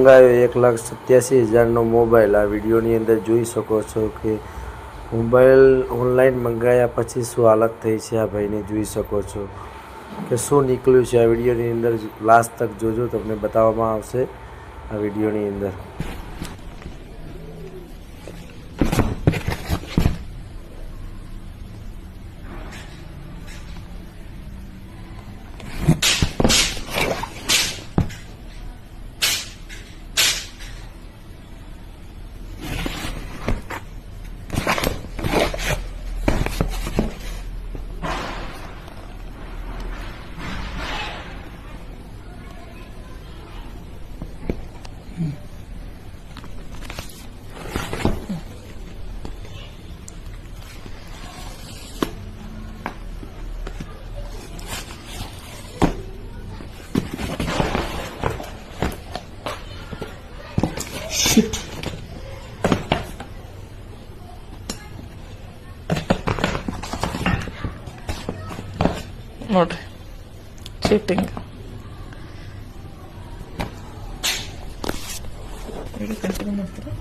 મંગાવ્યો 1,87,000નો મોબાઈલ। આ વિડીયોની અંદર જોઈ શકો છો કે મોબાઈલ ઓનલાઈન મંગાવ્યા પછી શું હાલત થઈ છે આ ભાઈને। જોઈ શકો છો કે શું નીકળ્યું છે। આ વિડીયોની અંદર લાસ્ટ તક જોજો, તમને બતાવવામાં આવશે આ વિડીયોની અંદર। Shit. ನೋಡ್ರಿ ಚೀಟಿಂಗ್ ಕಂಟಿನ್ಯೂ ಮಾಡ್ತೀರಾ?